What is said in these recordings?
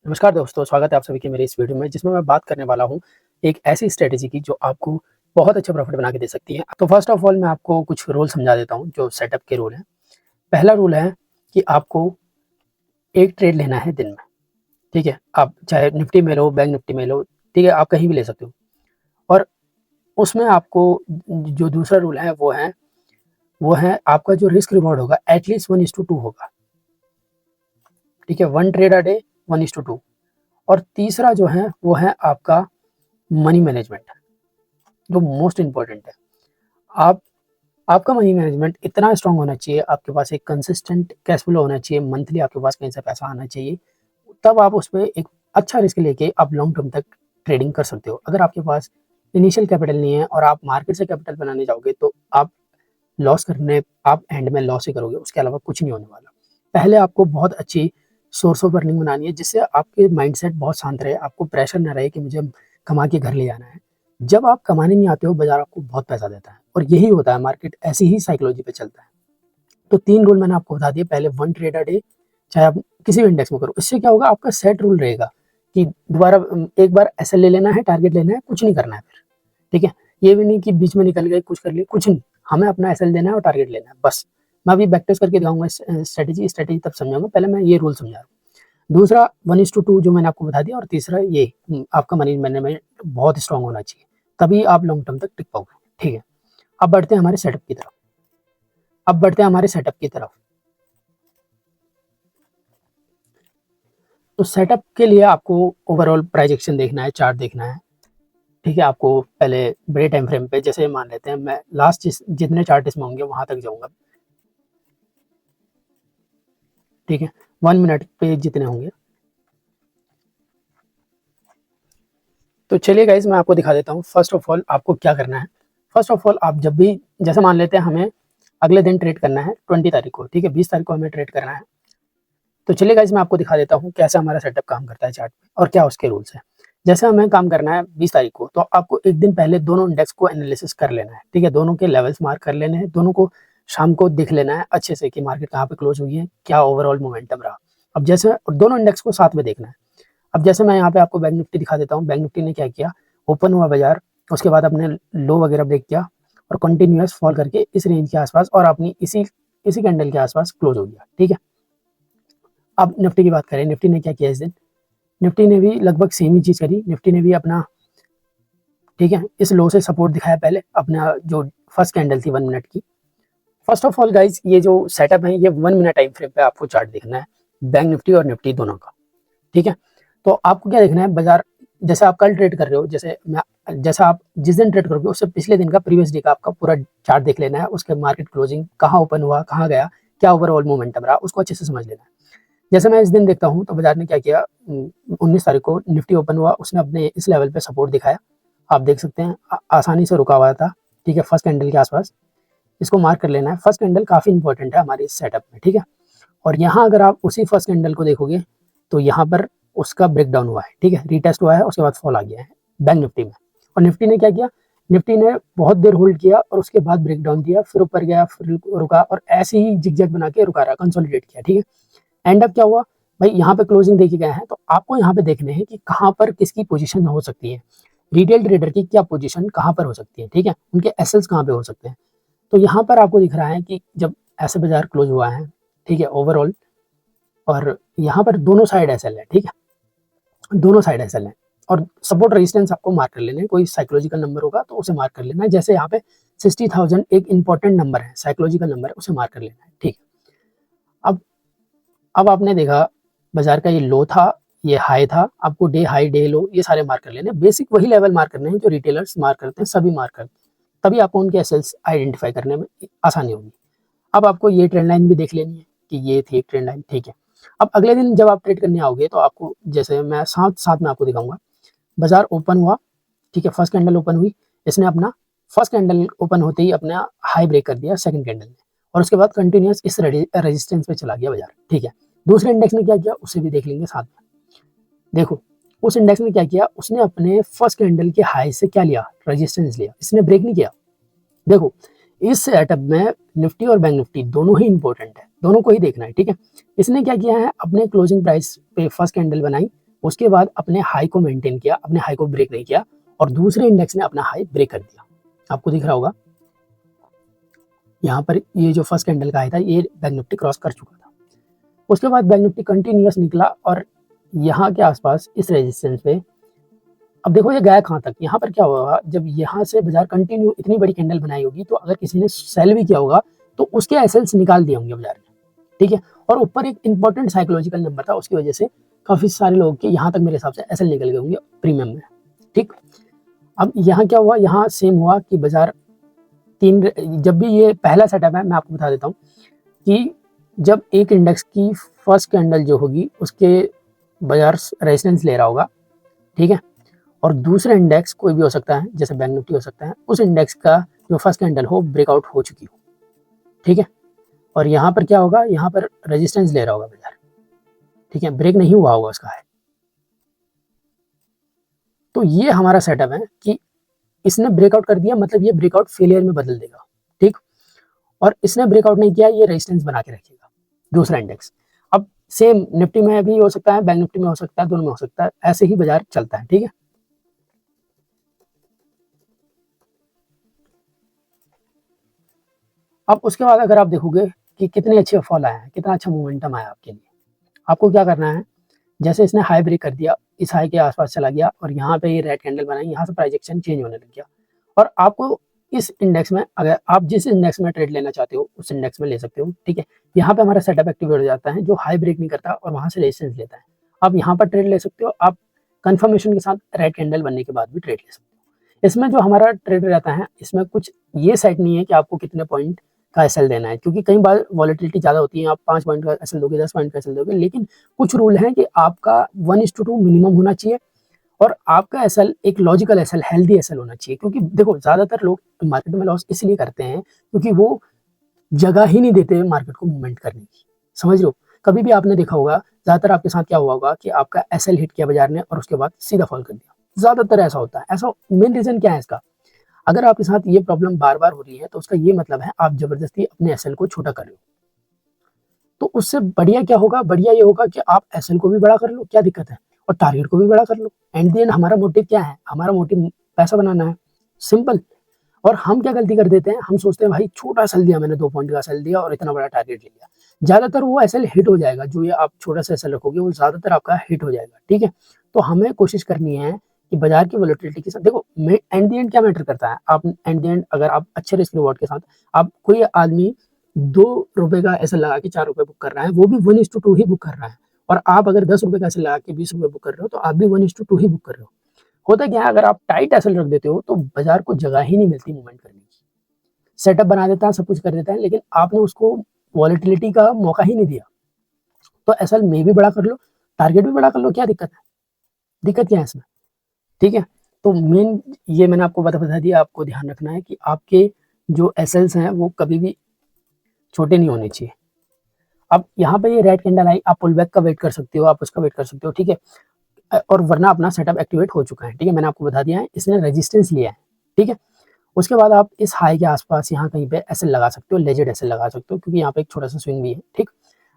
नमस्कार दोस्तों, स्वागत है आप सभी की मेरे इस वीडियो में जिसमें मैं बात करने वाला हूँ एक ऐसी स्ट्रैटेजी की जो आपको बहुत अच्छा प्रॉफिट बना के दे सकती है। तो फर्स्ट ऑफ ऑल मैं आपको कुछ रूल समझा देता हूँ जो सेटअप के रूल हैं। पहला रूल है कि आपको एक ट्रेड लेना है दिन में, ठीक है? आप चाहे निफ्टी में लो, बैंक निफ्टी में लो, ठीक है? आप कहीं भी ले सकते हो। और उसमें आपको जो दूसरा रूल है वो है आपका जो रिस्क रिवॉर्ड होगा एटलीस्ट 1:2 होगा, ठीक है? 1 ट्रेड अ डे 1:2। और तीसरा जो है वो है आपका मनी मैनेजमेंट, जो मोस्ट इम्पोर्टेंट है। आप आपका मनी मैनेजमेंट इतना स्ट्रांग होना चाहिए, आपके पास एक कंसिस्टेंट कैश फ्लो होना चाहिए, मंथली आपके पास कहीं से पैसा आना चाहिए, तब आप उसपे एक अच्छा रिस्क लेके आप लॉन्ग टर्म तक ट्रेडिंग कर सकते हो। अगर आपके पास इनिशियल कैपिटल नहीं है और आप मार्केट से कैपिटल बनाने जाओगे तो आप एंड में लॉस ही करोगे, उसके अलावा कुछ नहीं होने वाला। पहले आपको बहुत अच्छी सोर्स ऑफ अर्निंग बनानी है जिससे आपके माइंडसेट बहुत शांत रहे, आपको प्रेशर ना रहे कि मुझे कमा के घर ले जाना है। जब आप कमाने नहीं आते हो, बाज़ार आपको बहुत पैसा देता है और यही होता है, मार्केट ऐसी ही साइकोलॉजी पे चलता है। तो 3 रूल मैंने आपको बता दिए। पहले 1 ट्रेड अ डे, चाहे आप किसी भी इंडेक्स में करो। इससे क्या होगा, आपका सेट रूल रहेगा कि दोबारा एक बार एसएल ले लेना है, टारगेट लेना है, कुछ नहीं करना है फिर, ठीक है? ये भी नहीं कि बीच में निकल गए, कुछ कर लिए, कुछ नहीं। हमें अपना एसएल देना है और टारगेट लेना है, बस। मैं अभी बैक टेस्ट करके दिखाऊँगा स्ट्रैटेजी तब समझाऊँगा। पहले मैं ये रूल समझा रहा हूँ। दूसरा 1:2 जो मैंने आपको बता दिया, और तीसरा ये आपका मनी मैनेजमेंट बहुत स्ट्रॉन्ग होना चाहिए, तभी आप लॉन्ग टर्म तक टिक पाओगे, ठीक है? अब बढ़ते हैं हमारे सेटअप की तरफ। तो सेटअप के लिए आपको ओवरऑल प्राइस एक्शन देखना है, चार्ट देखना है, ठीक है? आपको पहले बड़े टाइम फ्रेम पे, जैसे मान लेते हैं मैं लास्ट जितने चार्ट इसमें होंगे वहाँ तक जाऊँगा, ठीक है? 1 मिनट पे जितने होंगे। तो चलिए गाइज़, मैं आपको दिखा देता हूँ। फर्स्ट ऑफ ऑल आपको क्या करना है, फर्स्ट ऑफ ऑल आप जब भी, जैसे मान लेते हैं हमें अगले दिन ट्रेड करना है 20 तारीख को, ठीक है? 20 तारीख को हमें ट्रेड करना है। तो चलिए गाइज़, मैं आपको दिखा देता हूँ कैसे हमारा सेटअप काम करता है चार्ट में और क्या उसके रूल्स हैं। जैसे हमें काम करना है 20 तारीख को, तो आपको एक दिन पहले दोनों इंडेक्स को एनालिसिस कर लेना है, ठीक है? दोनों के लेवल्स मार्क कर लेने हैं, दोनों को शाम को देख लेना है अच्छे से कि मार्केट कहाँ पे क्लोज़ हुई है, क्या ओवरऑल मोमेंटम रहा। अब जैसे दोनों इंडेक्स को साथ में देखना है। अब जैसे मैं यहाँ पे आपको बैंक निफ्टी दिखा देता हूँ। बैंक निफ्टी ने क्या किया, ओपन हुआ बाज़ार, उसके बाद अपने लो वगैरह ब्रेक किया और कंटिन्यूअस फॉल करके इस रेंज के आसपास और अपनी इसी इसी कैंडल के आसपास क्लोज़ हो गया, ठीक है? अब निफ्टी की बात करें, निफ्टी ने क्या किया इस दिन? निफ्टी ने भी लगभग सेम ही चीज़ करी। निफ्टी ने भी अपना, ठीक है, इस लो से सपोर्ट दिखाया पहले, अपना जो फर्स्ट कैंडल थी 1 मिनट की। फर्स्ट ऑफ ऑल गाइज़, ये जो सेटअप है ये 1 मिनट टाइम फ्रेम पे आपको चार्ट देखना है, बैंक निफ्टी और निफ्टी दोनों का, ठीक है? तो आपको क्या देखना है, बाज़ार जैसे आप कल ट्रेड कर रहे हो, जैसा आप जिस दिन ट्रेड करोगे उससे पिछले दिन का, प्रीवियस डे का आपका पूरा चार्ट देख लेना है, उसके मार्केट क्लोजिंग कहाँ ओपन हुआ, कहाँ गया, क्या ओवरऑल मोमेंटम रहा, उसको अच्छे से समझ लेना है। जैसे मैं इस दिन देखता हूँ तो बाजार ने क्या किया, 19 तारीख को निफ्टी ओपन हुआ, उसने अपने इस लेवल पे सपोर्ट दिखाया, आप देख सकते हैं आसानी से रुका हुआ था, ठीक है? फर्स्ट कैंडल के आसपास इसको मार्क कर लेना है। फर्स्ट कैंडल काफ़ी इंपॉर्टेंट है हमारे इस सेटअप में, ठीक है? और यहाँ अगर आप उसी फर्स्ट कैंडल को देखोगे तो यहाँ पर उसका ब्रेकडाउन हुआ है, ठीक है? रीटेस्ट हुआ है, उसके बाद फॉल आ गया है बैंक निफ्टी में। और निफ्टी ने क्या किया, निफ्टी ने बहुत देर होल्ड किया और उसके बाद ब्रेकडाउन किया, फिर ऊपर गया, फिर रुका और ऐसे ही जिगजैग बना के रुका रहा, कंसोलिडेट किया, ठीक है? एंड अप क्या हुआ भाई, यहाँ पे क्लोजिंग देखे गए हैं, तो आपको यहाँ पे देखने हैं कि कहाँ पर किसकी पोजीशन हो सकती है, रिटेल ट्रेडर की क्या पोजीशन कहाँ पर हो सकती है, ठीक है? उनके एसएल्स कहाँ पे हो सकते हैं। तो यहाँ पर आपको दिख रहा है कि जब ऐसे बाजार क्लोज हुआ है, ठीक है, ओवरऑल, और यहाँ पर दोनों साइड एसएल है, ठीक है? दोनों साइड एसएल है और सपोर्ट रेजिस्टेंस आपको मार्क कर लेना है। कोई साइकोलॉजिकल नंबर होगा तो उसे मार्क कर लेना है। जैसे यहाँ पे 60,000 एक इंपॉर्टेंट नंबर है, साइकोलॉजिकल नंबर है, उसे मार्क कर लेना है, ठीक है? अब अब आपने देखा बाजार का ये लो था, ये हाई था, आपको डे हाई डे लो ये सारे मार्क कर लेने हैं। बेसिक वही लेवल मार्क करने हैं जो रिटेलर्स मार्क करते हैं, सभी मार्क करते हैं, तभी आपको उनके एसएल्स आइडेंटिफाई करने में आसानी होगी। अब आपको ये ट्रेंड लाइन भी देख लेनी है कि ये थी एक ट्रेंड लाइन, ठीक है? अब अगले दिन जब आप ट्रेड करने आओगे तो आपको, जैसे मैं साथ साथ में आपको दिखाऊंगा, बाजार ओपन हुआ, ठीक है? फर्स्ट कैंडल ओपन हुई, इसने अपना फर्स्ट कैंडल ओपन होते ही अपना हाई ब्रेक कर दिया सेकंड कैंडल में और उसके बाद कंटिन्यूअस इस रेजिस्टेंस पे चला गया बाजार, ठीक है? दूसरे इंडेक्स ने क्या किया उसे भी देख लेंगे साथ में। देखो उस इंडेक्स ने क्या किया, उसने अपने फर्स्ट कैंडल के हाई से क्या लिया, रेजिस्टेंस लिया, इसने ब्रेक नहीं किया। देखो इस सेटअप में निफ्टी और बैंक निफ्टी दोनों ही इंपॉर्टेंट है, दोनों को ही देखना है, ठीक है? इसने क्या किया है, अपने क्लोजिंग प्राइस पे फर्स्ट कैंडल बनाई, उसके बाद अपने हाई को मेंटेन किया, अपने हाई को ब्रेक नहीं किया और दूसरे इंडेक्स ने अपना हाई ब्रेक कर दिया। आपको दिख रहा होगा यहाँ पर ये जो फर्स्ट कैंडल का हाई था ये बैंक निफ्टी क्रॉस कर चुका था। उसके बाद बैंक निफ्टी कंटिन्यूअस निकला और यहाँ के आसपास इस रेजिस्टेंस पे, अब देखो ये गया कहाँ तक, यहाँ पर क्या होगा, जब यहाँ से बाजार कंटिन्यू इतनी बड़ी कैंडल बनाई होगी तो अगर किसी ने सेल भी किया होगा तो उसके एसएल्स निकाल दिए होंगे बाजार ने, ठीक है। और ऊपर एक इंपॉर्टेंट साइकोलॉजिकल नंबर था, उसकी वजह से काफी सारे लोग के यहाँ तक मेरे हिसाब से एसएल निकल गए होंगे प्रीमियम में, ठीक। अब यहाँ क्या हुआ, यहाँ सेम हुआ कि बाजार जब भी ये पहला सेटअप है मैं आपको बता देता हूँ कि जब एक इंडेक्स की फर्स्ट कैंडल जो होगी उसके बाजार रेजिस्टेंस ले रहा होगा, ठीक है, और दूसरा इंडेक्स कोई भी हो सकता है जैसे बैंक निफ्टी हो सकता है, उस इंडेक्स का जो फर्स्ट कैंडल हो ब्रेकआउट हो चुकी हो, ठीक है, और यहाँ पर क्या होगा, यहाँ पर रेजिस्टेंस ले रहा होगा बाजार, ठीक है, ब्रेक नहीं हुआ होगा उसका है। तो ये हमारा सेटअप है कि इसने ब्रेकआउट कर दिया मतलब ये ब्रेकआउट फेलियर में बदल देगा, ठीक, और इसने ब्रेकआउट नहीं किया ये रेजिस्टेंस बना के रखेगा दूसरा इंडेक्स। अब सेम निफ्टी में भी हो सकता है, बैंक निफ्टी में हो सकता है, दोनों में हो सकता है, ऐसे ही बाजार चलता है, ठीक है। अब उसके बाद अगर आप देखोगे कि कितने अच्छे फॉल आए हैं, कितना अच्छा मोमेंटम आया आपके लिए, आपको क्या करना है, जैसे इसने हाई ब्रेक कर दिया, इस हाई के आसपास चला गया और यहाँ पे ये रेड कैंडल बनाई, यहाँ से प्राइस एक्शन चेंज होने लग गया और आपको इस इंडेक्स में, अगर आप जिस इंडेक्स में ट्रेड लेना चाहते हो उस इंडेक्स में ले सकते हो, ठीक है। यहाँ पे हमारा सेटअप एक्टिवेट हो जाता है जो हाई ब्रेक नहीं करता और वहां से रेजिस्टेंस लेता है, आप यहाँ पर ट्रेड ले सकते हो, आप कंफर्मेशन के साथ रेड कैंडल बनने के बाद भी ट्रेड ले सकते हो। इसमें जो हमारा ट्रेड रहता है इसमें कुछ ये सेट नहीं है कि आपको कितने पॉइंट का एसएल देना है, क्योंकि कई बार वॉलेटिलिटी ज़्यादा होती है, आप 5 पॉइंट का एसएल दोगे, 10 पॉइंट का एसएल दोगे, लेकिन कुछ रूल हैं कि आपका 1:2 मिनिमम होना चाहिए और आपका एसएल एक लॉजिकल एसएल, हेल्दी एसएल होना चाहिए। क्योंकि देखो ज़्यादातर लोग मार्केट में लॉस इसलिए करते हैं क्योंकि वो जगह ही नहीं देते मार्केट को मूवमेंट करने की, समझ लो। कभी भी आपने देखा होगा ज़्यादातर आपके साथ क्या हुआ होगा कि आपका एसएल हिट किया बाजार ने और उसके बाद सीधा फॉल कर दिया, ज़्यादातर ऐसा होता है। ऐसा मेन रीज़न क्या है इसका, अगर आपके साथ ये प्रॉब्लम बार बार हो रही है तो उसका ये मतलब है आप जबरदस्ती अपने एसएल को छोटा कर रहे हो। तो उससे बढ़िया क्या होगा, बढ़िया ये होगा कि आप एसएल को भी बड़ा कर लो, क्या दिक्कत है, और टारगेट को भी बड़ा कर लो। एंड द एंड हमारा मोटिव क्या है, हमारा मोटिव पैसा बनाना है, सिंपल। और हम क्या गलती कर देते हैं, हम सोचते हैं भाई छोटा सेल दिया मैंने, 2 पॉइंट का सेल दिया और इतना बड़ा टारगेट ले लिया, ज्यादातर वो एसएल हिट हो जाएगा, जो ये आप छोटा सा एसएल रखोगे वो ज्यादातर आपका हिट हो जाएगा, ठीक है। तो हमें कोशिश करनी है कि बाजार की वोलेटिलिटी के साथ, देखो एंड द एंड क्या मैटर करता है, आप एंड द एंड अगर आप अच्छे रिस्क रिवॉर्ड के साथ, आप कोई आदमी 2 रुपए का एसएल लगा के 4 रुपए बुक कर रहा है, वो भी 1:2 ही बुक कर रहा है, और आप अगर 10 रुपए का एसएल लगा के 20 रुपए बुक कर रहे हो तो आप भी 1:2 ही बुक कर रहे हो। होता क्या है, अगर आप टाइट एसएल रख देते हो तो बाजार को जगह ही नहीं मिलती मूवमेंट करने की, सेटअप बना देता है, सब कुछ कर देता है, लेकिन आपने उसको वॉलेटिलिटी का मौका ही नहीं दिया। तो एसएल में भी बड़ा कर लो, टारगेट भी बड़ा कर लो, क्या दिक्कत है, दिक्कत क्या है इसमें, ठीक है। तो मेन ये मैंने आपको बता दिया, आपको ध्यान रखना है कि आपके जो एसएल्स हैं वो कभी भी छोटे नहीं होने चाहिए। अब यहाँ पे ये रेड कैंडल आई, आप पुल बैक का वेट कर सकते हो, आप उसका वेट कर सकते हो, ठीक है, और वरना अपना सेटअप एक्टिवेट हो चुका है, ठीक है, मैंने आपको बता दिया है, इसने रेजिस्टेंस लिया है, ठीक है। उसके बाद आप इस हाई के आसपास यहाँ कहीं पे एसएल लगा सकते हो, लेजेड एसएल लगा सकते हो, क्योंकि यहाँ पे एक छोटा सा स्विंग भी है, ठीक।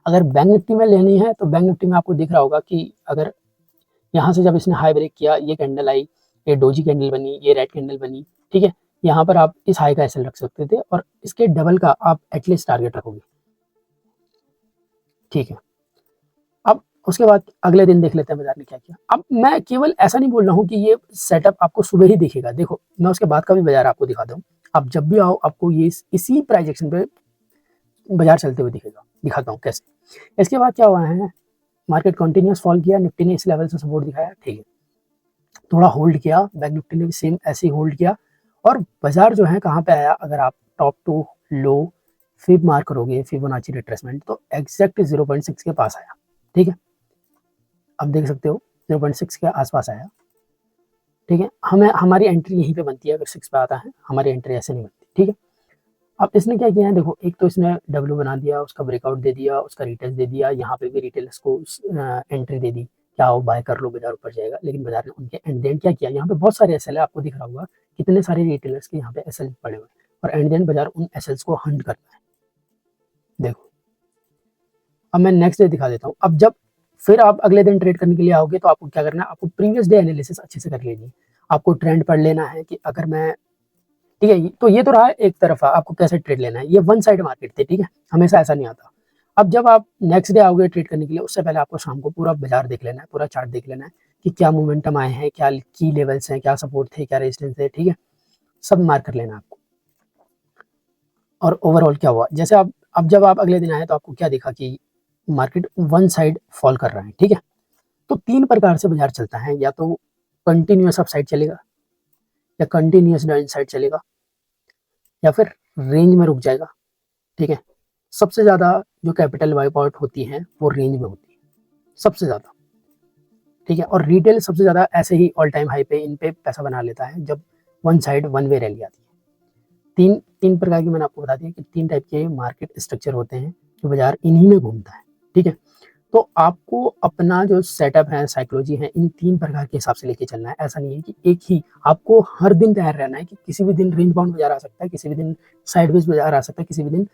अगर बैंक निफ्टी में लेनी है तो बैंक निफ्टी में आपको दिख रहा होगा कि अगर यहाँ से जब इसने हाई ब्रेक किया, ये कैंडल आई, ये डोजी कैंडल बनी, ये रेड कैंडल बनी, ठीक है, यहाँ पर आप इस हाई का एसएल रख सकते थे और इसके डबल का आप एटलीस्ट टारगेट रखोगे, ठीक है। अब उसके बाद अगले दिन देख लेते हैं बाजार ने क्या किया। अब मैं केवल ऐसा नहीं बोल रहा हूँ कि ये सेटअप आपको सुबह ही दिखेगा, देखो मैं उसके बाद का भी बाजार आपको दिखा दूँ, आप जब भी आओ आपको ये इसी प्राइस एक्शन पे बाजार चलते हुए दिखेगा, दिखाता हूँ कैसे। इसके बाद क्या हुआ है, मार्केट कंटिन्यूस फॉल किया, निफ्टी ने इस लेवल से सपोर्ट दिखाया, ठीक है, थोड़ा होल्ड किया, बैंक निफ्टी ने भी सेम ऐसे ही होल्ड किया और बाजार जो है कहाँ पे आया, अगर आप top to low fib mark करोगे, फिबोनाची रिट्रेसमेंट, तो एग्जैक्ट 0.6 के पास आया, ठीक है, अब देख सकते हो 0.6 के आसपास आया, ठीक है। हमें हमारी एंट्री यहीं पे बनती है, अगर 6 पे आता है हमारी एंट्री ऐसे नहीं बनती, ठीक है। अब इसने क्या किया है, देखो एक तो इसने डब्ल्यू बना दिया, उसका ब्रेकआउट दे दिया, उसका रिटेस्ट दे दिया, यहाँ पे भी रिटेलर्स को एंट्री दे दी, क्या हो बाय कर लो, बाजार ऊपर जाएगा, लेकिन बाजार ने उनके एंड देन क्या किया, यहाँ पे बहुत सारे एसएल है, आपको दिख रहा होगा कितने सारे रिटेलर्स के यहाँ पे एसएल पड़े हुए हैं और एंड देन बाजार उन एसएल्स को हंट करता है। देखो अब मैं नेक्स्ट डे दिखा देता हूँ, अब जब फिर आप अगले दिन ट्रेड करने के लिए आओगे तो आपको क्या करना है, आपको प्रीवियस डे एनालिसिस अच्छे से कर लेनी है। आपको ट्रेंड पढ़ लेना है कि अगर मैं, ठीक है, तो ये तो रहा एक तरफा आपको कैसे ट्रेड लेना है। ये वन साइड मार्केट थे, ठीक है, हमेशा ऐसा नहीं आता। अब जब आप नेक्स्ट डे आओगे ट्रेड करने के लिए, उससे पहले आपको शाम को पूरा बाजार देख लेना है, पूरा चार्ट देख लेना है कि क्या मोमेंटम आए हैं, क्या की लेवल्स हैं, क्या सपोर्ट थे, क्या रेजिस्टेंस थे, ठीक है, सब मार्क कर लेना आपको। और ओवरऑल क्या हुआ, जैसे आप अब जब आप अगले दिन आए तो आपको क्या दिखा कि मार्केट वन साइड फॉल कर रहा है, ठीक है। तो तीन प्रकार से बाजार चलता है, या तो कंटिन्यूअस अप साइड चलेगा, या कंटिन्यूअस डाउन साइड चलेगा, या फिर रेंज में रुक जाएगा, ठीक है। सबसे ज़्यादा जो कैपिटल वाइप आउट होती है वो रेंज में होती है सबसे ज़्यादा, ठीक है। और रिटेल सबसे ज़्यादा ऐसे ही ऑल टाइम हाई पे इन पे पैसा बना लेता है जब one side one way rally आती है। तीन तीन प्रकार की मैंने आपको बता दिया कि तीन टाइप के मार्केट स्ट्रक्चर होते हैं जो बाजार इन्हीं में घूमता है, ठीक है। तो आपको अपना जो सेटअप है, साइकोलॉजी है, इन तीन प्रकार के हिसाब से लेके चलना है। ऐसा नहीं है कि एक ही, आपको हर दिन तैयार रहना है कि किसी भी दिन रेंज बाउंड बाजार आ सकता है, किसी भी दिन साइडवेज बाजार आ सकता है, किसी भी दिन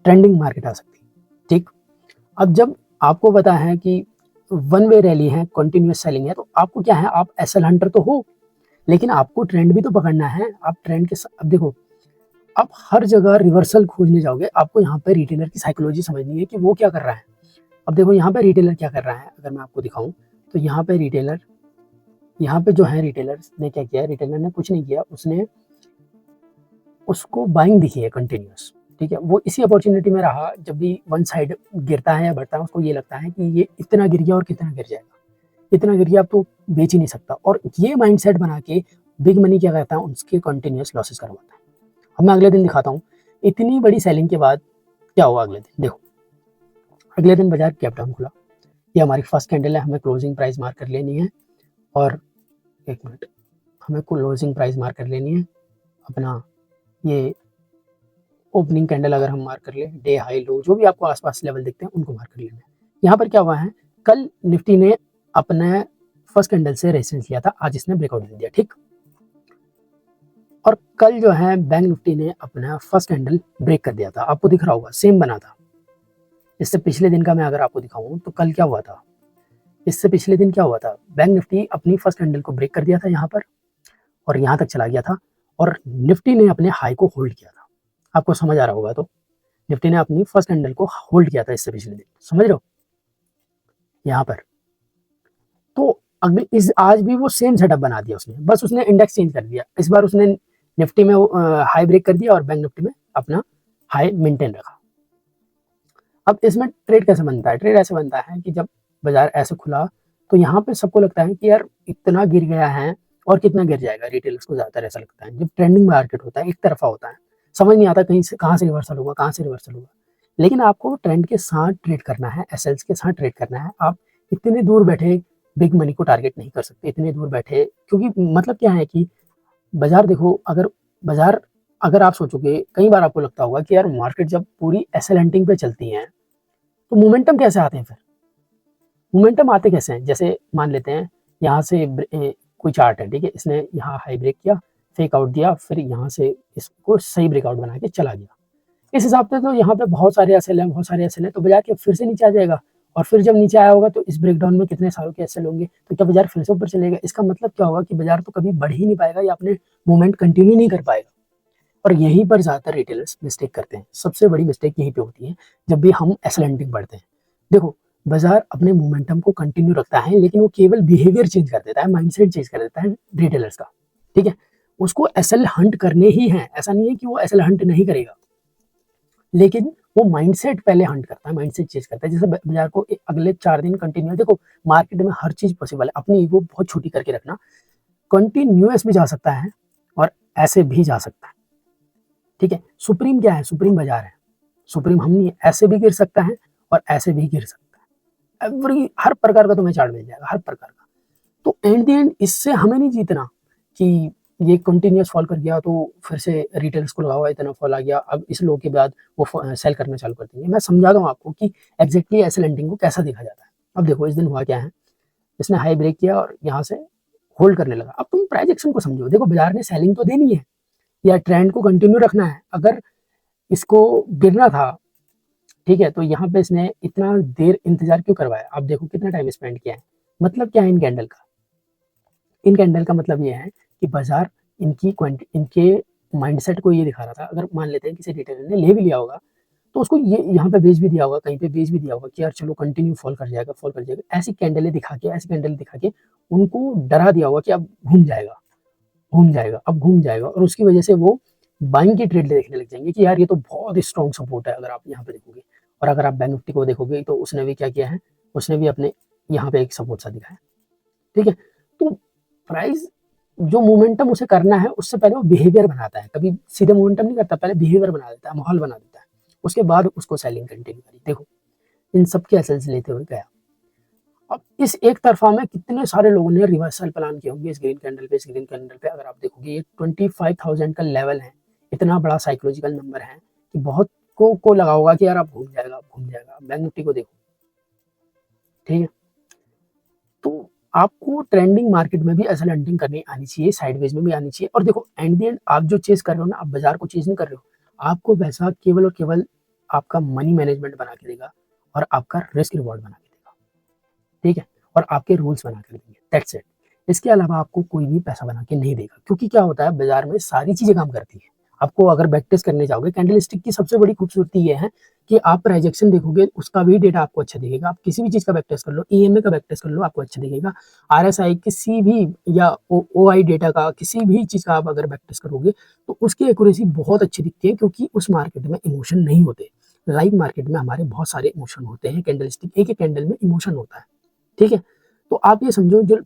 ट्रेंडिंग मार्केट आ सकती है, ठीक। अब जब आपको पता है कि वन वे रैली है, कंटिन्यूअस सेलिंग है, तो आपको क्या है, आप एसएल हंटर तो हो, लेकिन आपको ट्रेंड भी तो पकड़ना है। आप ट्रेंड के अब देखो, आप हर जगह रिवर्सल खोजने जाओगे, आपको यहाँ पे रिटेलर की साइकोलॉजी समझनी है कि वो क्या कर रहा है। अब देखो यहाँ पे रिटेलर क्या कर रहा है, अगर मैं आपको दिखाऊं तो यहाँ पे रिटेलर, यहाँ पे जो है रिटेलर ने क्या किया, रिटेलर ने कुछ नहीं किया, उसने उसको बाइंग दिखी है कंटिन्यूअस, ठीक है। वो इसी अपॉर्चुनिटी में रहा, जब भी वन साइड गिरता है या बढ़ता है उसको ये लगता है कि ये इतना गिर गया और कितना गिर जाएगा, इतना गिर गया अब तो बेच ही नहीं सकता, और ये माइंडसेट बना के बिग मनी क्या करता है, उसके कंटिन्यूअस लॉसेस करवाता है। अब मैं अगले दिन दिखाता हूँ इतनी बड़ी सेलिंग के बाद क्या हुआ अगले दिन। देखो अगले दिन बाजार कैप डाउन खुला, ये हमारी फर्स्ट कैंडल है, हमें क्लोजिंग प्राइस मार्क कर लेनी है, और एक मिनट, हमें क्लोजिंग प्राइस मार्क कर लेनी है अपना, ये ओपनिंग कैंडल अगर हम मार्क कर ले, डे हाई लो जो भी आपको आसपास लेवल दिखते हैं उनको मार्क कर लेना है। यहाँ पर क्या हुआ है, कल निफ्टी ने अपने फर्स्ट कैंडल से रेजिस्टेंस लिया था, आज इसने ब्रेकआउट दे दिया, ठीक। और कल जो है बैंक निफ्टी ने अपना फर्स्ट कैंडल ब्रेक कर दिया था, आपको दिख रहा होगा सेम बना था। इससे पिछले दिन का मैं अगर आपको दिखाऊं तो कल क्या हुआ था, इससे पिछले दिन क्या हुआ था, बैंक निफ्टी अपनी फर्स्ट कैंडल को ब्रेक कर दिया था यहाँ पर, और यहाँ तक चला गया था, और निफ्टी ने अपने हाई को होल्ड किया था। आपको समझ आ रहा होगा, तो निफ्टी ने अपनी फर्स्ट कैंडल को होल्ड किया था इससे पिछले दिन, समझ रहे हो यहाँ पर। तो अगले इस आज भी वो सेम सेटअप बना दिया उसने, बस उसने इंडेक्स चेंज कर दिया। इस बार उसने निफ्टी में हाई ब्रेक कर दिया और बैंक निफ्टी में अपना हाई मेंटेन रखा। अब इसमें ट्रेड कैसे बनता है, ट्रेड ऐसे बनता है कि जब बाजार ऐसे खुला तो यहाँ पे सबको लगता है कि यार इतना गिर गया है और कितना गिर जाएगा, रिटेलर्स को ज़्यादातर ऐसा लगता है। जब ट्रेंडिंग मार्केट होता है एक तरफा होता है, समझ नहीं आता कहीं से कहाँ से रिवर्सल होगा, कहाँ से रिवर्सल होगा। लेकिन आपको ट्रेंड के साथ ट्रेड करना है, एसएल्स के साथ ट्रेड करना है। आप इतने दूर बैठे बिग मनी को टारगेट नहीं कर सकते, इतने दूर बैठे, क्योंकि मतलब क्या है कि बाजार देखो, बाजार अगर आप सोचोगे, कई बार आपको लगता होगा कि यार मार्केट जब पूरी एसएल हंटिंग पे चलती है तो मोमेंटम कैसे आते हैं, फिर मोमेंटम आते कैसे हैं। जैसे मान लेते हैं यहाँ से कोई चार्ट है, ठीक है, इसने यहाँ हाई ब्रेक किया, फेक आउट दिया, फिर यहाँ से इसको सही ब्रेकआउट बना के चला गया। इस हिसाब से तो यहाँ पे बहुत सारे एसएल हैं, बहुत सारे एसएल हैं, तो बाजार के फिर से नीचे आ जाएगा, और फिर जब नीचे आया होगा तो इस ब्रेकडाउन में कितने सालों के एसएल होंगे, तो क्या बाजार फिर से ऊपर चलेगा। इसका मतलब क्या होगा कि बाजार तो कभी बढ़ ही नहीं पाएगा या अपने मूवमेंट कंटिन्यू नहीं कर पाएगा। और यहीं पर ज़्यादातर रिटेलर्स मिस्टेक करते हैं, सबसे बड़ी मिस्टेक यहीं पे होती है जब भी हम एसएल हंटिंग पढ़ते हैं। देखो बाजार अपने मोमेंटम को कंटिन्यू रखता है, लेकिन वो केवल बिहेवियर चेंज कर देता है, माइंडसेट चेंज कर देता है रिटेलर्स का, ठीक है। उसको एसएल हंट करने ही है, ऐसा नहीं है कि वो एसएल हंट नहीं करेगा, लेकिन वो माइंडसेट पहले हंट करता है, माइंडसेट चेंज करता है। जैसे बाजार को अगले 4 दिन कंटिन्यू, देखो मार्केट में हर चीज पॉसिबल है, अपनी ईगो बहुत छोटी करके रखना, कंटिन्यूअस भी जा सकता है और ऐसे भी जा सकता है, ठीक है। सुप्रीम क्या है, सुप्रीम बाजार है, सुप्रीम हम नहीं है, ऐसे भी गिर सकता है और ऐसे भी गिर सकता है। हर प्रकार का तुम्हें चार्ट मिल जाएगा, हर प्रकार का। तो एंड द एंड इससे हमें नहीं जीतना कि ये कंटिन्यूअस फॉल कर गया तो फिर से रिटेलर्स को लगा हुआ इतना फॉल आ गया, अब इस लो के बाद वो सेल करना चालू कर देंगे। मैं समझाता हूँ आपको कि एग्जैक्टली एसएल हंटिंग को कैसा देखा जाता है। अब देखो इस दिन हुआ क्या है, इसने हाई ब्रेक किया और यहाँ से होल्ड करने लगा। अब तुम प्राइस एक्शन को समझो, देखो बाजार ने सेलिंग तो देनी है या ट्रेंड को कंटिन्यू रखना है। अगर इसको गिरना था ठीक है, तो यहाँ पे इसने इतना देर इंतजार क्यों करवाया? आप देखो कितना टाइम स्पेंड किया है। मतलब क्या है इन कैंडल का? इन कैंडल का मतलब ये है कि बाजार इनके माइंडसेट को ये दिखा रहा था। अगर मान लेते हैं किसी रिटेलर ने ले भी लिया होगा, तो उसको ये यहाँ पे बेच भी दिया होगा, कहीं पे बेच भी दिया होगा कि यार चलो कंटिन्यू फॉल कर जाएगा, फॉल कर जाएगा। ऐसी कैंडलें दिखा के उनको डरा दिया होगा कि अब घूम जाएगा, घूम जाएगा, अब घूम जाएगा, और उसकी वजह से वो बाइंग की ट्रेड देखने लग जाएंगे कि यार ये तो बहुत ही स्ट्रॉन्ग सपोर्ट है। अगर आप यहाँ पे देखोगे, और अगर आप बैंक निफ्टी को देखोगे, तो उसने भी क्या किया है, उसने भी अपने यहाँ पे एक सपोर्ट सा दिखाया। ठीक है, तो प्राइस जो मोमेंटम उसे करना है, उससे पहले वो बिहेवियर बनाता है। कभी सीधे मोमेंटम नहीं करता, पहले बिहेवियर बना देता है, माहौल बना देता है, उसके बाद उसको सेलिंग कंटिन्यू करी। देखो इन सब के एसेंस लेते हुए गया। अब इस एक तरफा में कितने सारे लोगों ने रिवर्सल प्लान किए होंगे इस ग्रीन कैंडल पे, इस ग्रीन कैंडल पे। अगर आप देखोगे ये 25,000 का लेवल है, इतना बड़ा साइकोलॉजिकल नंबर है कि बहुत को लगा होगा कि यार आप घूम जाएगा, आप घूम जाएगा। बैंक निफ्टी को देखो, ठीक है, तो आपको ट्रेंडिंग मार्केट में भी एसएल हंटिंग करनी आनी चाहिए, साइडवेज में भी आनी चाहिए। और देखो एंड द एंड आप जो चेज कर रहे हो ना, आप बाजार को चेज नहीं कर रहे हो, आपको पैसा केवल और केवल आपका मनी मैनेजमेंट बना के देगा और आपका रिस्क रिवॉर्ड बना के देगा। ठीक है, और आपके रूल्स बना कर देंगे, दैट्स इट। इसके अलावा आपको कोई भी पैसा बना के नहीं देगा, क्योंकि क्या होता है बाजार में सारी चीजें काम करती है। आपको अगर बैक टेस्ट करने जाओगे, कैंडल स्टिक की सबसे बड़ी खूबसूरती ये है कि आप प्राइजेक्शन देखोगे, उसका भी डेटा आपको अच्छा दिखेगा। आप किसी भी चीज का बैक टेस्ट कर लो, ईएमए का बैक टेस्ट कर लो, आपको अच्छा दिखेगा। आरएसआई किसी भी, या ओआई डेटा का किसी भी चीज का आप अगर बैक टेस्ट करोगे, तो उसकी एक्यूरेसी बहुत अच्छी दिखती है, क्योंकि उस मार्केट में इमोशन नहीं होते। लाइव मार्केट में हमारे बहुत सारे इमोशन होते हैं, कैंडल स्टिक एक कैंडल में इमोशन होता है। ठीक है, तो आप ये समझो जो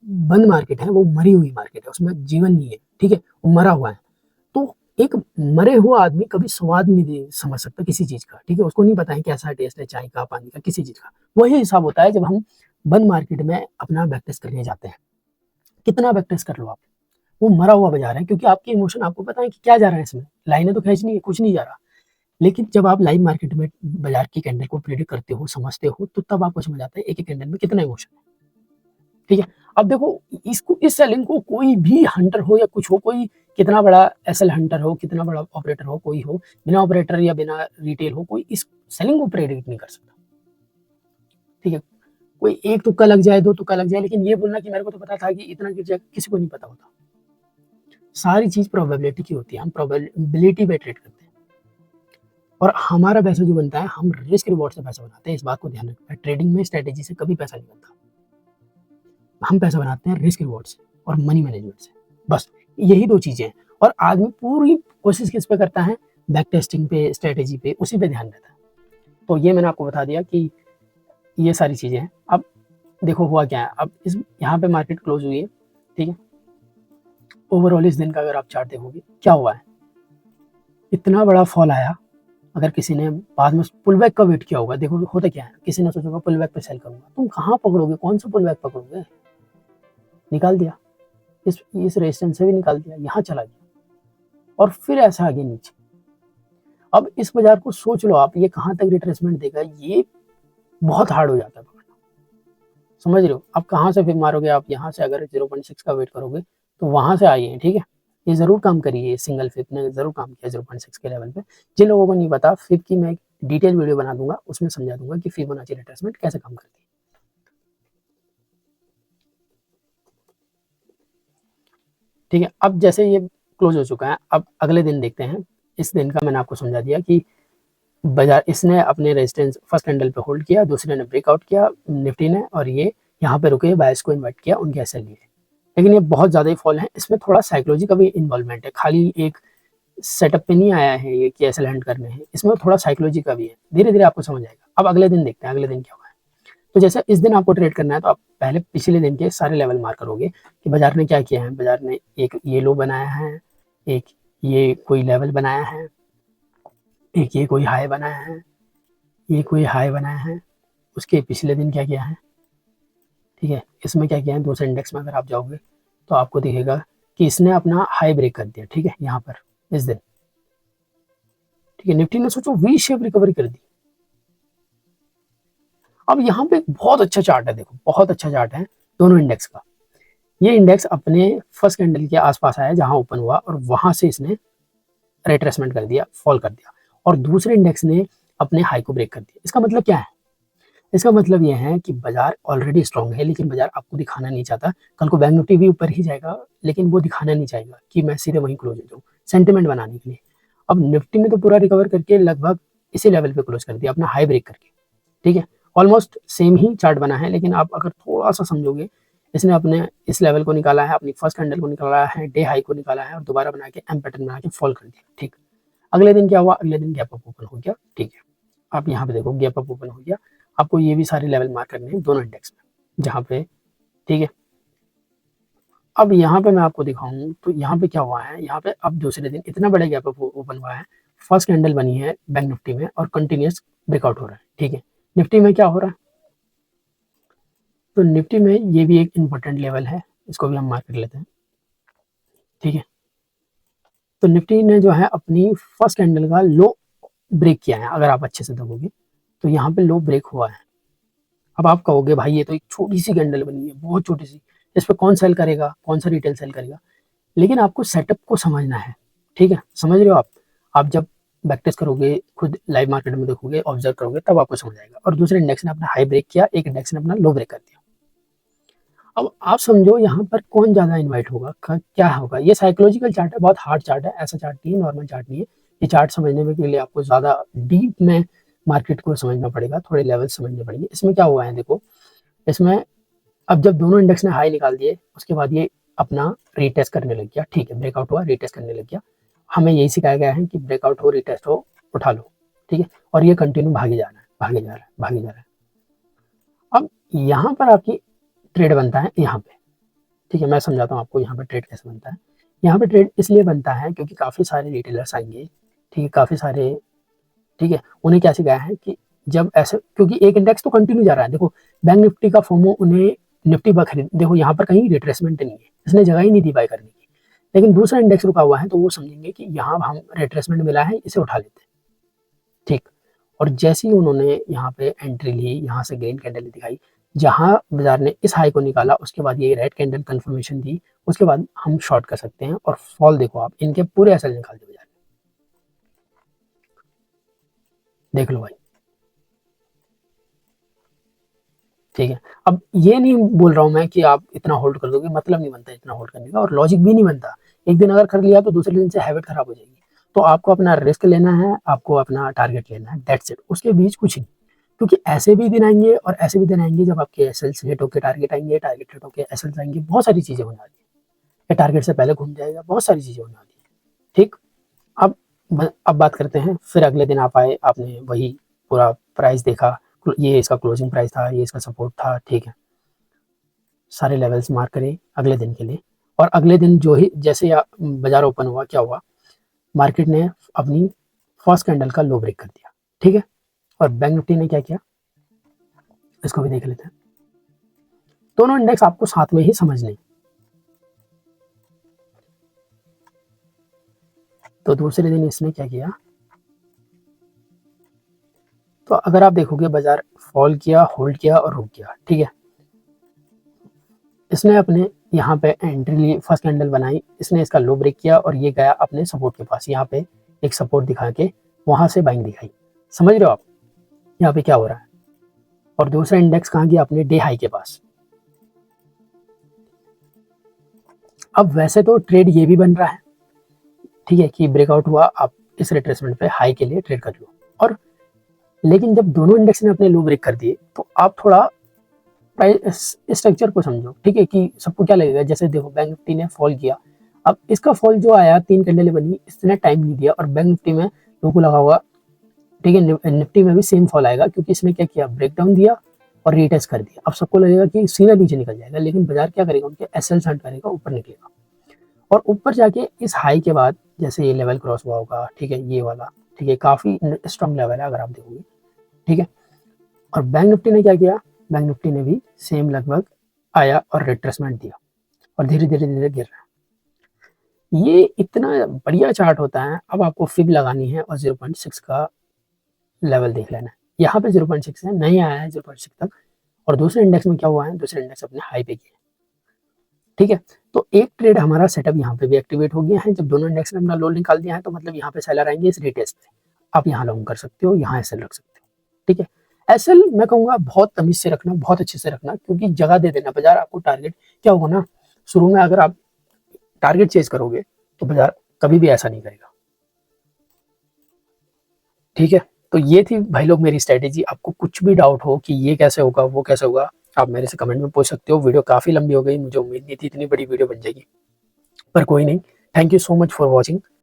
बंद मार्केट है वो मरी हुई मार्केट है, उसमें जीवन नहीं है। ठीक है, वो मरा हुआ है। तो एक मरे हुआ आदमी कभी स्वाद नहीं समझ सकता किसी चीज का। ठीक है, उसको नहीं पता है कैसा टेस्ट है चाय का, पानी का, किसी चीज का। वही हिसाब होता है जब हम बंद मार्केट में अपना बैक टेस्ट करने जाते हैं। कितना बैक टेस्ट कर लो आप, वो मरा हुआ बाजार है, क्योंकि आपके इमोशन आपको पता है कि क्या जा रहा है इसमें, लाइनें तो खींचनी है, कुछ नहीं जा रहा। लेकिन जब आप लाइव मार्केट में बाजार की कैंडल को प्रेडिक्ट करते हो, समझते हो, तो तब आपको समझ आता है एक एक कैंडल में कितना इमोशन है। ठीक है, अब देखो इसको, इस सेलिंग को कोई भी हंटर हो या कुछ हो, कोई कितना बड़ा एसएल हंटर हो, कितना बड़ा ऑपरेटर हो, कोई हो, बिना ऑपरेटर या बिना रिटेल हो, कोई इस सेलिंग को प्रेडिक्ट नहीं कर सकता। ठीक है, कोई एक तुक्का लग जाए, दो तुक्का लग जाए, लेकिन ये बोलना कि मेरे को तो पता था कि इतना गिर जाएगा, किसी को नहीं पता होता। सारी चीज प्रोबेबिलिटी की होती है, हम प्रोबेबिलिटी पे ट्रेड करते हैं। और हमारा पैसा जो बनता है, हम रिस्क रिवॉर्ड से पैसा बनाते हैं, इस बात को ध्यान रखना। ट्रेडिंग में स्ट्रेटेजी से कभी पैसा नहीं बनता, हम पैसा बनाते हैं रिस्क रिवॉर्ड से और मनी मैनेजमेंट से, बस यही दो चीजें हैं। और आदमी पूरी कोशिश किस पे करता है, बैक टेस्टिंग पे, स्ट्रेटेजी पे, उसी पे ध्यान रहता है। तो ये मैंने आपको बता दिया कि ये सारी चीजें हैं। अब देखो हुआ क्या है, अब इस यहाँ पे मार्केट क्लोज हुई है। ठीक है, ओवरऑल इस दिन का अगर आप चार्ट देखोगे, क्या हुआ है, इतना बड़ा फॉल आया। अगर किसी ने बाद में पुल बैक का वेट किया होगा, देखो होता क्या है, किसी ने सोचा पुल बैक पे सेल करूंगा, तुम कहाँ पकड़ोगे, कौन सा पुल बैक पकड़ोगे, निकाल दिया, इस रेजिस्टेंस से भी निकाल दिया, यहाँ चला गया, और फिर ऐसा आगे नीचे। अब इस बाजार को सोच लो आप, ये कहाँ तक रिट्रेसमेंट देगा, ये बहुत हार्ड हो जाता है पकड़ना। समझ रहे हो, अब कहाँ से फिर मारोगे आप, यहाँ से अगर 0.6 का वेट करोगे, तो वहां से आइए। ठीक है, ये जरूर काम करिए, सिंगल फिप ने जरूर काम किया 0.6 के लेवल पे। जिन लोगों को नहीं पता, फिप की मैं एक डिटेल वीडियो बना दूंगा, उसमें समझा दूंगा कि फिबोनाची रिट्रेसमेंट कैसे काम करती है। ठीक है, अब जैसे ये क्लोज हो चुका है, अब अगले दिन देखते हैं। इस दिन का मैंने आपको समझा दिया कि बाजार, इसने अपने रेजिस्टेंस फर्स्ट कैंडल पे होल्ड किया, दूसरे ने ब्रेकआउट किया निफ्टी ने, और ये यहाँ पे रुके, बायर्स को इन्वाइट किया, उनके एसएल लिए। लेकिन ये बहुत ज्यादा ही फॉल है, इसमें थोड़ा साइकोलॉजी का भी इन्वॉल्वमेंट है, खाली एक सेटअप पे नहीं आया है ये कि एसएल हैंड करने हैं, इसमें थोड़ा साइकोलॉजी का भी है। धीरे धीरे आपको समझ आएगा। अब अगले दिन देखते हैं अगले दिन क्या हुआ है। तो जैसे इस दिन आपको ट्रेड करना है, तो आप पहले पिछले दिन के सारे लेवल मार्क करोगे कि बाजार ने क्या किया है। बाजार ने एक ये लो बनाया है, एक ये कोई लेवल बनाया है, एक ये कोई हाई बनाया है, ये कोई हाई बनाया है। उसके पिछले दिन क्या किया है, ठीक है, इसमें क्या किया है, दूसरे इंडेक्स में अगर आप जाओगे तो आपको दिखेगा कि इसने अपना हाई ब्रेक कर दिया। ठीक है, यहाँ पर इस दिन, ठीक है, निफ्टी ने सोचो वी शेप रिकवरी कर दी। अब यहाँ पे बहुत अच्छा चार्ट है, देखो बहुत अच्छा चार्ट है दोनों इंडेक्स का। ये इंडेक्स अपने फर्स्ट कैंडल के आसपास आया जहां ओपन हुआ, और वहां से इसने रिट्रेसमेंट कर दिया, फॉल कर दिया। और दूसरे इंडेक्स ने अपने हाई को ब्रेक कर दिया। इसका मतलब क्या है? इसका मतलब ये है कि बाजार ऑलरेडी स्ट्रांग है, लेकिन बाजार आपको दिखाना नहीं चाहता। कल को बैंक निफ्टी भी ऊपर ही जाएगा, लेकिन वो दिखाना नहीं चाहेगा कि मैं सीधे वहीं क्लोज हो जाऊँ, सेंटिमेंट बनाने के लिए। अब निफ्टी ने तो पूरा रिकवर करके लगभग इसी लेवल पे क्लोज कर दिया, अपना हाई ब्रेक करके, ठीक है। ऑलमोस्ट सेम ही चार्ट बना है, लेकिन आप अगर थोड़ा सा समझोगे, इसने अपने इस लेवल को निकाला है, अपनी फर्स्ट कैंडल को निकाला है, डे हाई को निकाला है और दोबारा बना के एम पैटर्न बना के फॉल कर दिया, ठीक। अगले दिन क्या हुआ? अगले दिन गैप अप ओपन हो गया, ठीक है। आप यहाँ पे देखो गैप अप ओपन हो गया। आपको ये भी सारे लेवल मार्क करने हैं दोनों इंडेक्स में, जहाँ पे, ठीक है। अब यहाँ पे मैं आपको दिखाऊं तो यहाँ पे क्या हुआ है, यहाँ पे अब दूसरे दिन इतना बड़ा गैप अप ओपन हुआ है, फर्स्ट कैंडल बनी है बैंक निफ्टी में और कंटिन्यूस ब्रेकआउट हो रहा है, ठीक है। निफ्टी में क्या हो रहा है? तो निफ्टी में ये भी एक इम्पोर्टेंट लेवल है, इसको भी हम मार्क कर लेते हैं, ठीक है। तो निफ्टी ने जो है अपनी फर्स्ट कैंडल का लो ब्रेक किया है। अगर आप अच्छे से देखोगे तो यहाँ पे लो ब्रेक हुआ है। अब आप कहोगे भाई ये तो एक छोटी सी कैंडल बनी है, बहुत छोटी सी, इस पर कौन सेल करेगा, कौन सा रिटेल सेल करेगा? लेकिन आपको सेटअप को समझना है, ठीक है। समझ रहे हो आप जब बैक टेस्ट करोगे, खुद लाइव मार्केट में देखोगे, ऑब्जर्व करोगे, तब आपको समझ आएगा। और दूसरे इंडेक्स ने अपना हाई ब्रेक किया, एक इंडेक्स ने अपना लो ब्रेक कर दिया। अब आप समझो यहाँ पर कौन ज़्यादा इन्वाइट होगा, क्या होगा? ये साइकोलॉजिकल चार्ट है, बहुत हार्ड चार्ट है, ऐसा चार्ट नहीं है, नॉर्मल चार्ट नहीं है। ये चार्ट समझने में के लिए आपको ज़्यादा डीप में मार्केट को समझना पड़ेगा, थोड़े लेवल समझने पड़ेंगे। इसमें क्या हुआ है देखो, इसमें अब जब दोनों इंडेक्स ने हाई निकाल दिए, उसके बाद ये अपना रीटेस्ट करने लग गया, ठीक है। ब्रेकआउट हुआ, रीटेस्ट करने लग गया। हमें यही सिखाया गया है कि ब्रेकआउट हो, रीटेस्ट हो, उठा लो, ठीक है। और ये कंटिन्यू भागे जा रहा है, भागे जा रहा है, भागे जा रहा है। अब यहाँ पर आपकी ट्रेड बनता है यहाँ पे, ठीक है। मैं समझाता हूँ आपको यहाँ पे ट्रेड कैसे बनता है। यहाँ पे ट्रेड इसलिए बनता है क्योंकि काफ़ी सारे रिटेलर्स आएंगे, ठीक है, काफ़ी सारे, ठीक है। उन्हें क्या सिखाया है कि जब ऐसे, क्योंकि एक इंडेक्स तो कंटिन्यू जा रहा है, देखो बैंक निफ्टी का फोमो उन्हें निफ्टी पर खरीद, देखो यहाँ पर कहीं रिट्रेसमेंट नहीं है, इसने जगह ही नहीं दी बाय करने की। लेकिन दूसरा इंडेक्स रुका हुआ है तो वो समझेंगे कि यहाँ हम रिट्रेसमेंट मिला है, इसे उठा लेते हैं, ठीक। और जैसे ही उन्होंने यहाँ पे एंट्री ली, यहाँ से ग्रीन कैंडल दिखाई, जहां बाजार ने इस हाई को निकाला, उसके बाद ये रेड कैंडल कंफर्मेशन दी, उसके बाद हम शॉर्ट कर सकते हैं। और फॉल देखो आप, इनके पूरे एसएल निकाल दे बाजार, देख लो भाई, ठीक है। अब ये नहीं बोल रहा हूं मैं कि आप इतना होल्ड कर दोगे, मतलब नहीं बनता इतना होल्ड करने का, और लॉजिक भी नहीं बनता। एक दिन अगर कर लिया तो दूसरे दिन से हैबिट खराब हो जाएगी। तो आपको अपना रिस्क लेना है, आपको अपना टारगेट लेना है, दैट्स इट। उसके बीच कुछ नहीं, क्योंकि ऐसे भी दिन आएंगे और ऐसे भी दिन आएंगे जब आपके एसएल्स हिट होकर टारगेट आएंगे, टारगेट हिट होकर एसएल्स आएंगे, बहुत सारी चीजें होने वाली है, टारगेट से पहले घूम जाएगा, बहुत सारी चीजें होने वाली है, ठीक। अब अब बात करते हैं, फिर अगले दिन आप आए, आपने वही पूरा प्राइस देखा, ये इसका क्लोजिंग प्राइस था, ये इसका सपोर्ट था, ठीक है। सारे लेवल्स मार्क करें अगले दिन के लिए। और अगले दिन जो ही जैसे बाजार ओपन हुआ, क्या हुआ, मार्केट ने अपनी फर्स्ट कैंडल का लो ब्रेक कर दिया, ठीक है। और बैंक निफ्टी ने क्या किया, इसको भी देख लेते हैं। दोनों इंडेक्स आपको साथ में ही समझने। तो दूसरे दिन इसने क्या किया, तो अगर आप देखोगे बाजार फॉल किया, होल्ड किया और रुक गया, ठीक है। इसने अपने यहाँ पे एंट्री ली, फर्स्ट कैंडल बनाई, इसने इसका लो ब्रेक किया और ये गया अपने सपोर्ट के पास, यहाँ पे एक सपोर्ट दिखा के वहां से बाइंग दिखाई। समझ रहे हो आप यहाँ पे क्या हो रहा है? और दूसरा इंडेक्स कहाँ गया, अपने डे हाई के पास। अब वैसे तो ट्रेड ये भी बन रहा है, ठीक है, कि ब्रेकआउट हुआ, आप इस रिट्रेसमेंट पे हाई के लिए ट्रेड कर लो। और लेकिन जब दोनों इंडेक्स ने अपने लो ब्रेक कर दिए, तो आप थोड़ा प्राइस स्ट्रक्चर को समझो, ठीक है, कि सबको क्या लगेगा। जैसे देखो बैंक निफ्टी ने फॉल किया, अब इसका फॉल जो आया, 3 कैंडल बनी, इसने टाइम नहीं दिया और बैंक निफ्टी में लोगों लगा हुआ, ठीक है। निफ्टी में भी सेम फॉल आएगा, क्योंकि इसने क्या किया, ब्रेकडाउन दिया और रीटेस्ट कर दिया। अब सबको लगेगा कि सीधा नीचे निकल जाएगा, लेकिन बाजार क्या करेगा, उनके एसएल हंट करेगा, ऊपर निकलेगा। और ऊपर जाके इस हाई के बाद जैसे ये लेवल क्रॉस हुआ होगा, ठीक है, ये वाला, ठीक है, काफी स्ट्रॉन्ग लेवल है अगर आप देखोगे, ठीक है। और बैंक निफ्टी ने क्या किया, बैंक निफ्टी ने भी सेम लगभग आया और रिट्रेसमेंट दिया और धीरे धीरे धीरे गिर रहा है। ये इतना बढ़िया चार्ट होता है। अब आपको फिब लगानी है और 0.6 का लेवल देख लेना है। यहाँ पे 0.6 है, नहीं आया है 0.6 तक। और दूसरे इंडेक्स में क्या हुआ है, दूसरे इंडेक्स अपने हाई पे किया, ठीक है। तो एक ट्रेड हमारा सेटअप यहाँ पे भी एक्टिवेट हो गया है। जब दोनों इंडेक्स ने अपना लो निकाल दिया है, तो मतलब यहाँ पे सेलर आएंगे इस रिटेस्ट पे। आप यहाँ लॉन्ग कर सकते हो, यहाँ एसएल रख सकते हो, ठीक है। एसएल मैं कहूँगा बहुत तमीज़ से रखना, बहुत अच्छे से रखना, क्योंकि जगह दे देना बाज़ार आपको टारगेट क्या होगा ना, शुरू में अगर आप टारगेट चेज़ करोगे तो बाज़ार कभी भी ऐसा नहीं करेगा, ठीक है। तो ये थी भाई लोग मेरी स्ट्रैटेजी। आपको कुछ भी डाउट हो कि ये कैसे होगा, वो कैसे होगा, आप मेरे से कमेंट में पूछ सकते हो। वीडियो काफ़ी लंबी हो गई, मुझे उम्मीद नहीं थी इतनी बड़ी वीडियो बन जाएगी, पर कोई नहीं। Thank you so much for watching.